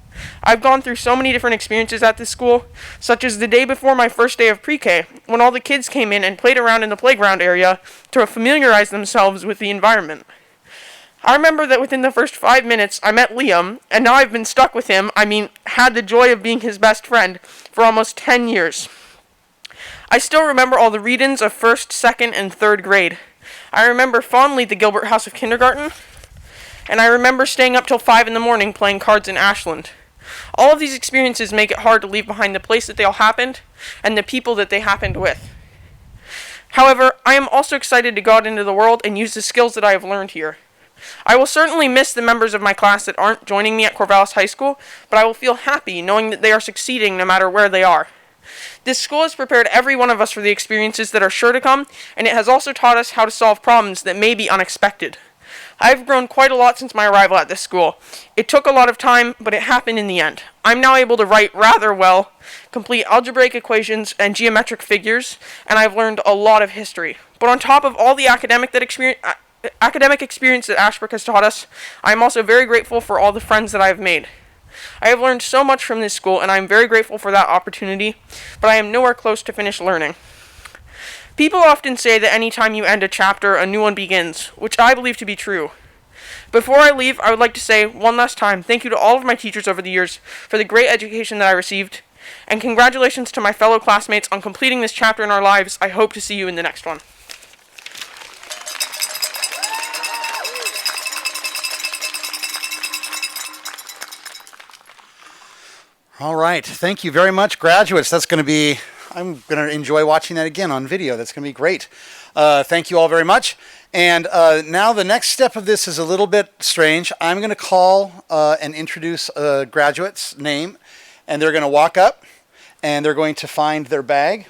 I've gone through so many different experiences at this school, such as the day before my first day of pre-K, when all the kids came in and played around in the playground area to familiarize themselves with the environment. I remember that within the first 5 minutes I met Liam, and now I've been stuck with him, had the joy of being his best friend, for almost 10 years. I still remember all the read-ins of 1st, 2nd, and 3rd grade. I remember fondly the Gilbert House of Kindergarten, and I remember staying up till 5 in the morning playing cards in Ashland. All of these experiences make it hard to leave behind the place that they all happened, and the people that they happened with. However, I am also excited to go out into the world and use the skills that I have learned here. I will certainly miss the members of my class that aren't joining me at Corvallis High School, but I will feel happy knowing that they are succeeding no matter where they are. This school has prepared every one of us for the experiences that are sure to come, and it has also taught us how to solve problems that may be unexpected. I've grown quite a lot since my arrival at this school. It took a lot of time, but it happened in the end. I'm now able to write rather well, complete algebraic equations and geometric figures, and I've learned a lot of history. But on top of all the academic experience that Ashbrook has taught us, I am also very grateful for all the friends that I have made. I have learned so much from this school, and I am very grateful for that opportunity, but I am nowhere close to finished learning. People often say that any time you end a chapter, a new one begins, which I believe to be true. Before I leave, I would like to say one last time thank you to all of my teachers over the years for the great education that I received, and congratulations to my fellow classmates on completing this chapter in our lives. I hope to see you in the next one. All right. Thank you very much, graduates. I'm going to enjoy watching that again on video. That's going to be great. Thank you all very much. And now the next step of this is a little bit strange. I'm going to call and introduce a graduate's name, and they're going to walk up, and they're going to find their bag.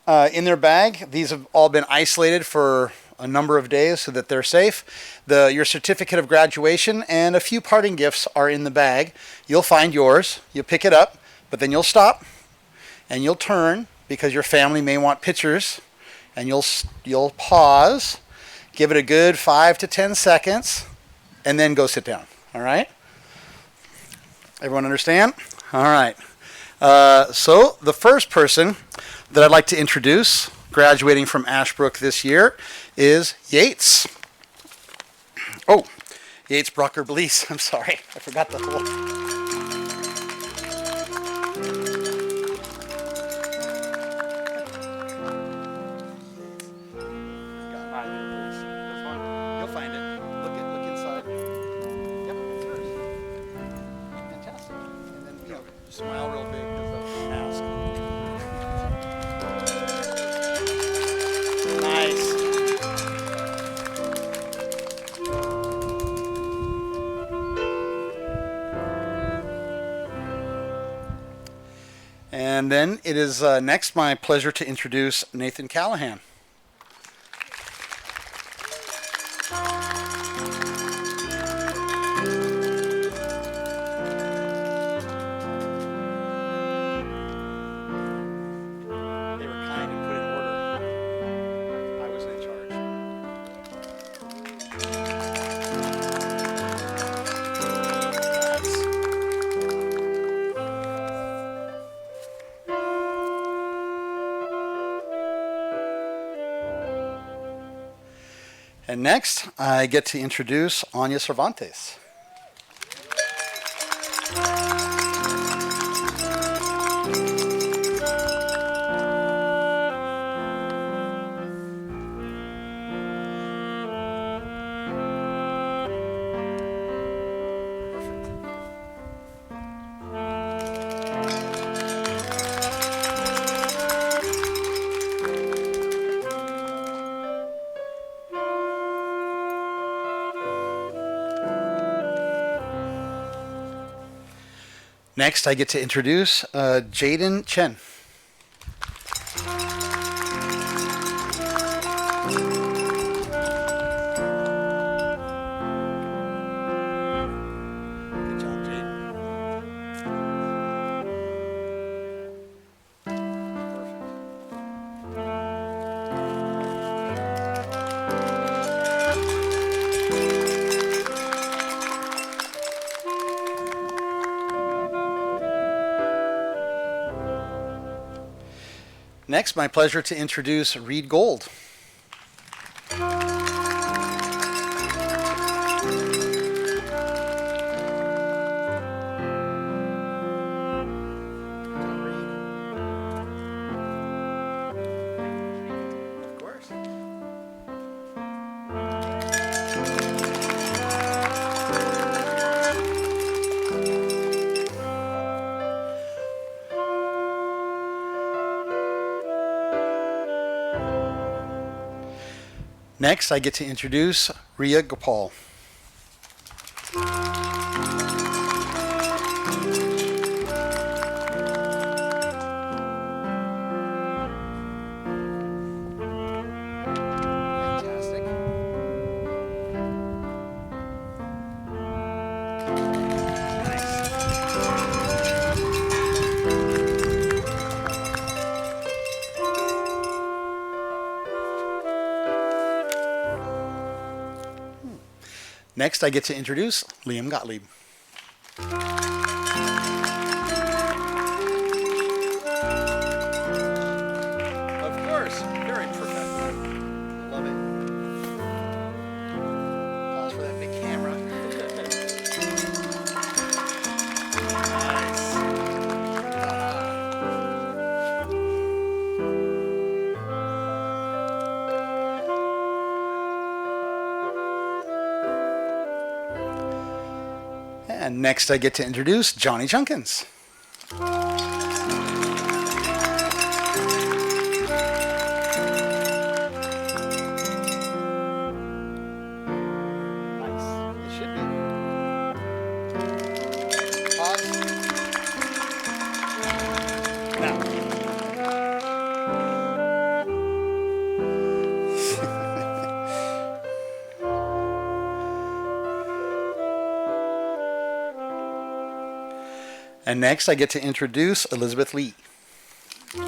In their bag, these have all been isolated for a number of days so that they're safe. Your certificate of graduation and a few parting gifts are in the bag. You'll find yours. You'll pick it up, but then you'll stop, and you'll turn, because your family may want pictures, and you'll pause, give it a good 5 to 10 seconds, and then go sit down. All right? Everyone understand? All right. So the first person that I'd like to introduce, graduating from Ashbrook this year, is Yates. Oh, Yates Brucker Blease. I'm sorry. I forgot the whole... Smile real big because they'll ask. Nice. And then it is next my pleasure to introduce Nathan Callahan. And next, I get to introduce Anya Cervantes. Next, I get to introduce Jaden Chen. Good job, Jaden. Next, my pleasure to introduce Reed Gold. Of course. Next, I get to introduce Ria Gopal. Fantastic. Next, I get to introduce Liam Gottlieb. Of course, very professional. Love it. Pause for that big camera. Nice. And next I get to introduce Johnny Junkins. Nice. It should be. Pause. Now. And next, I get to introduce Elizabeth Lee. There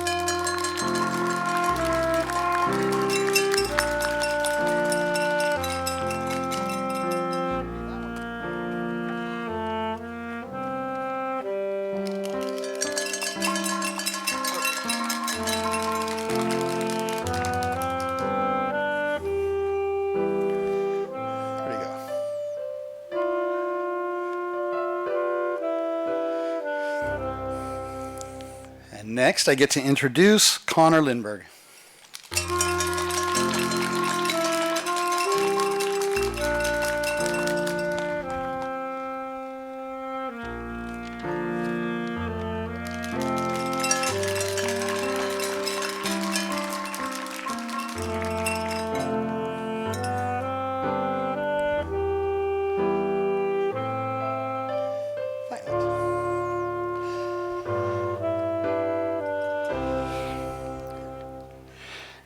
you go. And next, I get to introduce Connor Lindberg.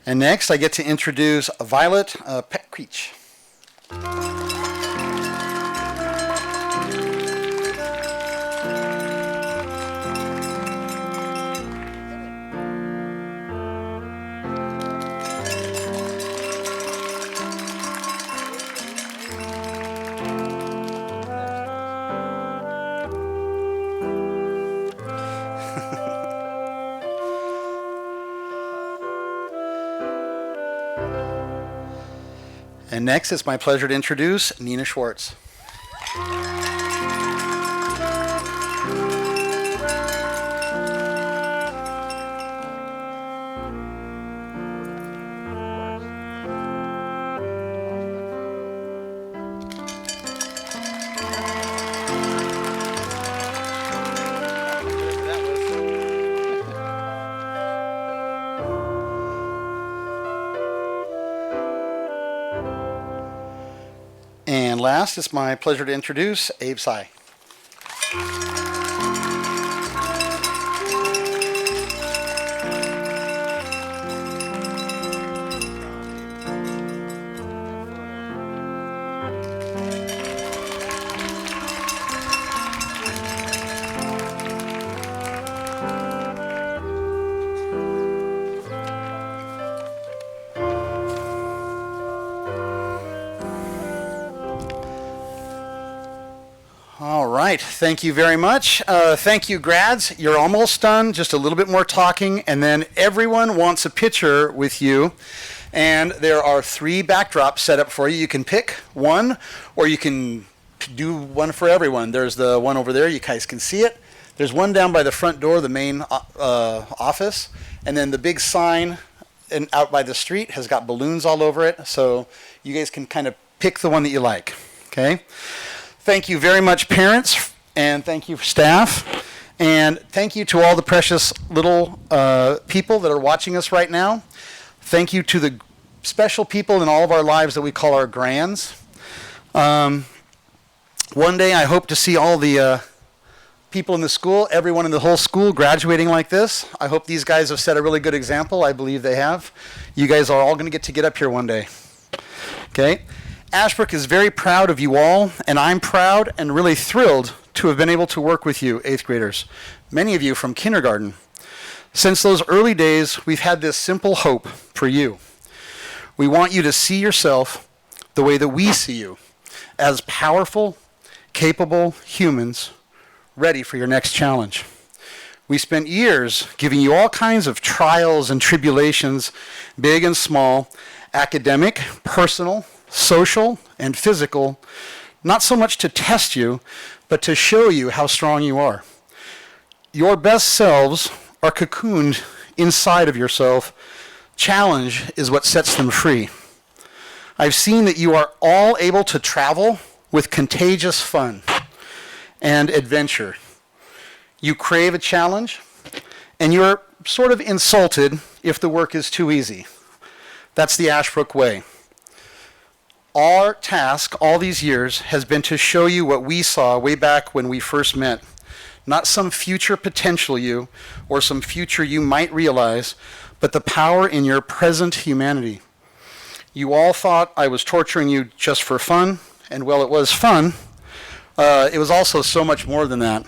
And next, I get to introduce Violet Petquich. And next, it's my pleasure to introduce Nina Schwartz. And last, it's my pleasure to introduce Abe Sy. All right, thank you very much. Thank you, grads. You're almost done, just a little bit more talking, and then everyone wants a picture with you. And there are 3 backdrops set up for you. You can pick one, or you can do one for everyone. There's the one over there, you guys can see it. There's one down by the front door, the main office, and then the big sign out by the street has got balloons all over it, so you guys can kind of pick the one that you like, okay? Thank you very much, parents, and thank you, staff, and thank you to all the precious little people that are watching us right now. Thank you to the special people in all of our lives that we call our grands. One day I hope to see all the people in the school, everyone in the whole school graduating like this. I hope these guys have set a really good example. I believe they have. You guys are all going to get up here one day. Okay? Ashbrook is very proud of you all, and I'm proud and really thrilled to have been able to work with you, 8th graders, many of you from kindergarten. Since those early days, we've had this simple hope for you. We want you to see yourself the way that we see you, as powerful, capable humans ready for your next challenge. We spent years giving you all kinds of trials and tribulations, big and small, academic, personal, social, and physical, not so much to test you, but to show you how strong you are. Your best selves are cocooned inside of yourself. Challenge is what sets them free. I've seen that you are all able to travel with contagious fun and adventure. You crave a challenge, and you're sort of insulted if the work is too easy. That's the Ashbrook way. Our task all these years has been to show you what we saw way back when we first met. Not some future potential you or some future you might realize, but the power in your present humanity. You all thought I was torturing you just for fun, and well, it was fun. It was also so much more than that.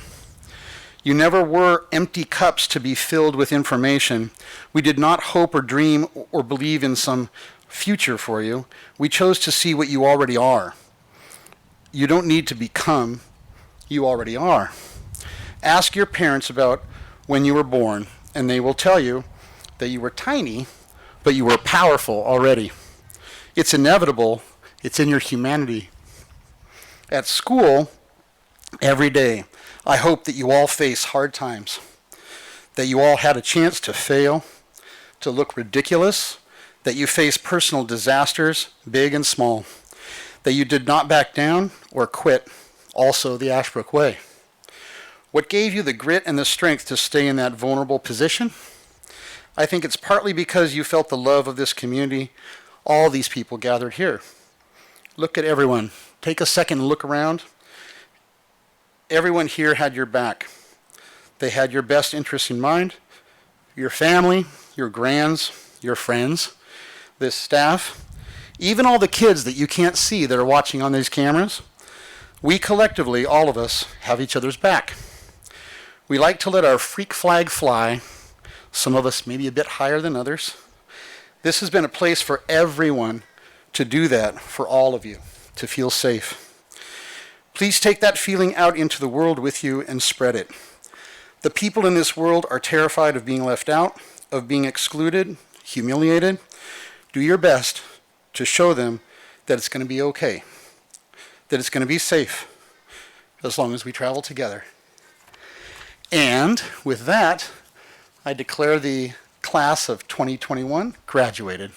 You never were empty cups to be filled with information. We did not hope or dream or believe in some future for you. We chose to see what you already are. You don't need to become, you already are. Ask your parents about when you were born, and they will tell you that you were tiny, but you were powerful already. It's inevitable. It's in your humanity. At school, every day, I hope that you all face hard times, that you all had a chance to fail, to look ridiculous, that you face personal disasters, big and small, that you did not back down or quit, also the Ashbrook way. What gave you the grit and the strength to stay in that vulnerable position? I think it's partly because you felt the love of this community, all these people gathered here. Look at everyone. Take a second and look around. Everyone here had your back. They had your best interests in mind, your family, your grands, your friends, this staff, even all the kids that you can't see that are watching on these cameras. We collectively, all of us, have each other's back. We like to let our freak flag fly, some of us maybe a bit higher than others. This has been a place for everyone to do that, for all of you, to feel safe. Please take that feeling out into the world with you and spread it. The people in this world are terrified of being left out, of being excluded, humiliated. Do your best to show them that it's going to be okay, that it's going to be safe as long as we travel together. And with that, I declare the class of 2021 graduated.